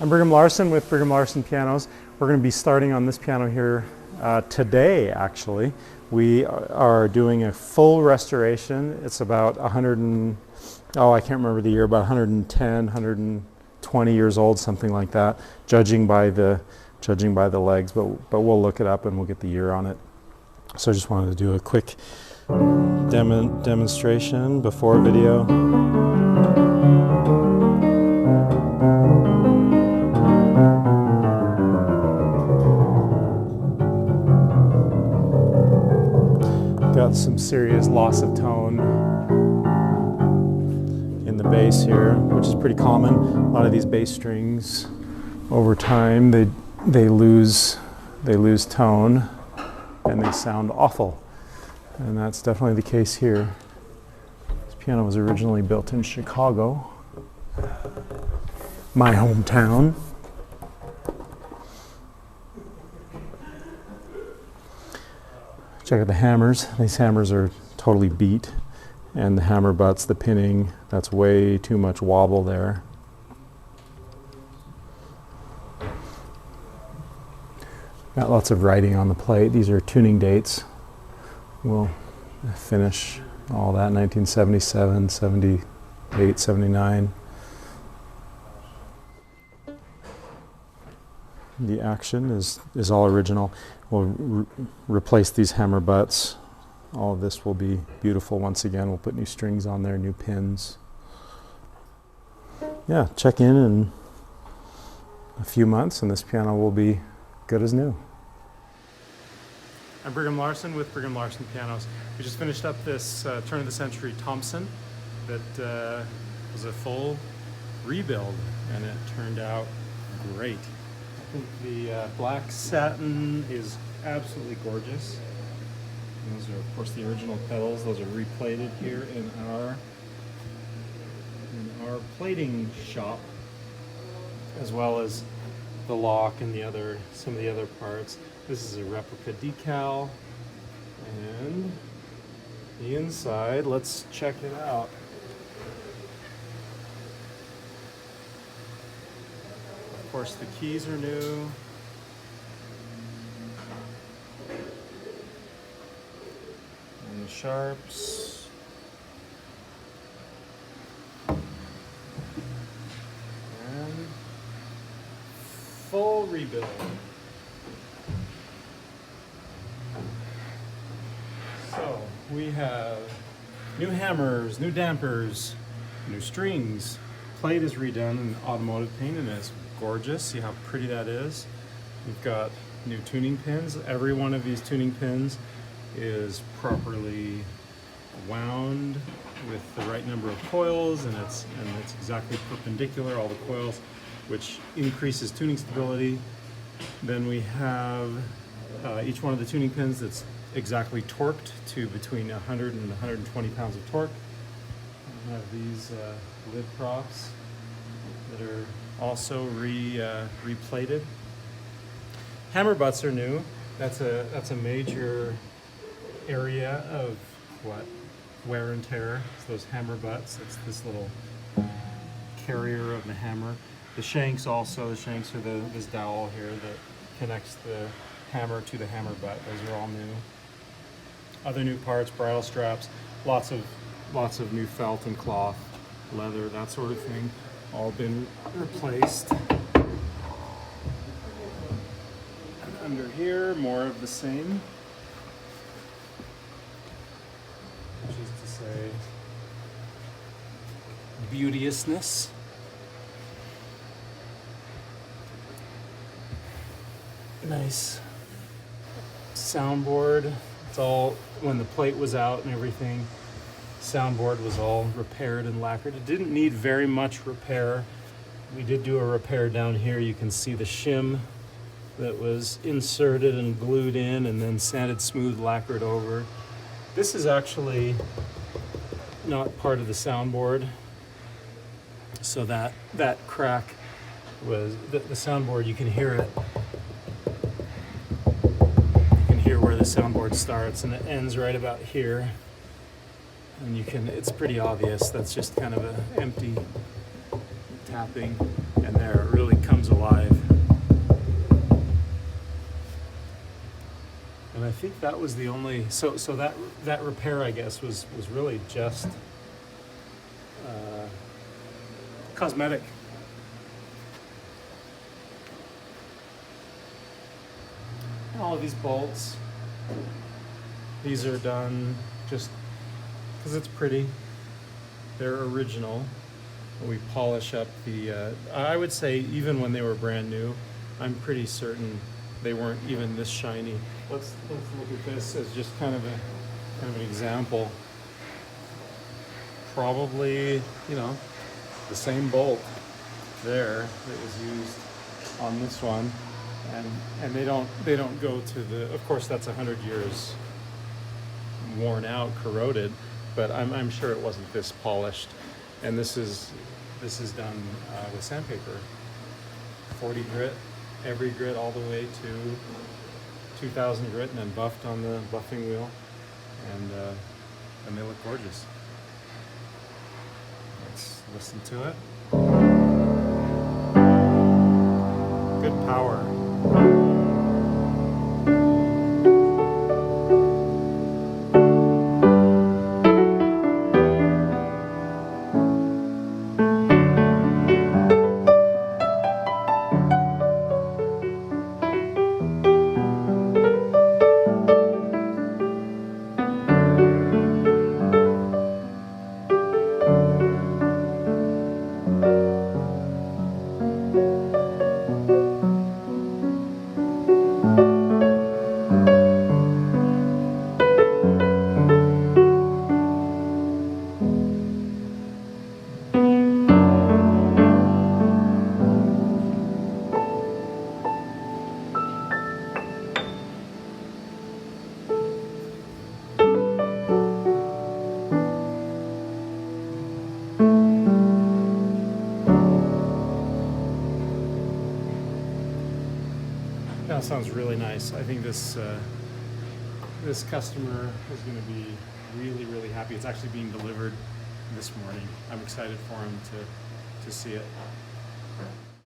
I'm Brigham Larson with Brigham Larson Pianos. We're going to be starting on this piano here today, actually. We are doing a full restoration. It's about I can't remember the year, about 110, 120 years old, something like that, judging by the legs, but we'll look it up and we'll get the year on it. So I just wanted to do a quick demonstration before video. Got some serious loss of tone in the bass here, which is pretty common. A lot of these bass strings, over time, they lose tone and they sound awful, and that's definitely the case here. This piano was originally built in Chicago, my hometown. Check out the hammers. These hammers are totally beat, and the hammer butts, the pinning, that's way too much wobble there. Got lots of writing on the plate. These are tuning dates. We'll finish all that 1977, 78, 79. The action is all original. We'll replace these hammer butts. All of this will be beautiful once again. We'll put new strings on there, new pins. Yeah, check in a few months and this piano will be good as new. I'm Brigham Larson with Brigham Larson Pianos. We just finished up this turn of the century Thompson that was a full rebuild, and it turned out great. I think the black satin is absolutely gorgeous. And those are, of course, the original pedals. Those are replated here in our plating shop, as well as the lock and some of the other parts. This is a replica decal, and the inside, let's check it out. Of course, the keys are new. And the sharps. And full rebuild. So we have new hammers, new dampers, new strings. Plate is redone in automotive paint and it's gorgeous. See how pretty that is. We've got new tuning pins. Every one of these tuning pins is properly wound with the right number of coils, and it's exactly perpendicular, all the coils, which increases tuning stability. Then we have each one of the tuning pins that's exactly torqued to between 100 and 120 pounds of torque. We have these lid props that are also replated. Hammer butts are new. That's a major area of wear and tear. It's those hammer butts. It's this little carrier of the hammer. The shanks also. The shanks are this dowel here that connects the hammer to the hammer butt. Those are all new. Other new parts, bridle straps, lots of new felt and cloth, leather, that sort of thing, all been replaced. And under here, more of the same, which is to say, beauteousness. Nice soundboard. It's all, when the plate was out and everything, soundboard was all repaired and lacquered. It didn't need very much repair. We did do a repair down here. You can see the shim that was inserted and glued in and then sanded smooth, lacquered over. This is actually not part of the soundboard. So that crack was, the soundboard, you can hear it. Where the soundboard starts, and it ends right about here, and it's pretty obvious. That's just kind of an empty tapping, and there it really comes think that was the only, so that repair, I guess, was really just cosmetic. And all of these bolts, these are done just because it's pretty. They're original. We polish up the, I would say even when they were brand new, I'm pretty certain they weren't even this shiny. Let's look at this as just kind of an example. Probably, you know, the same bolt there that was used on this one, and they don't go to the. Of course, that's 100 years worn out, corroded, but I'm sure it wasn't this polished. And this is done with sandpaper, 40 grit, every grit all the way to 2000 grit, and then buffed on the buffing wheel, and they look gorgeous. Let's listen to it. Good power. That sounds really nice. I think this customer is going to be really happy. It's actually being delivered this morning. I'm excited for him to see it.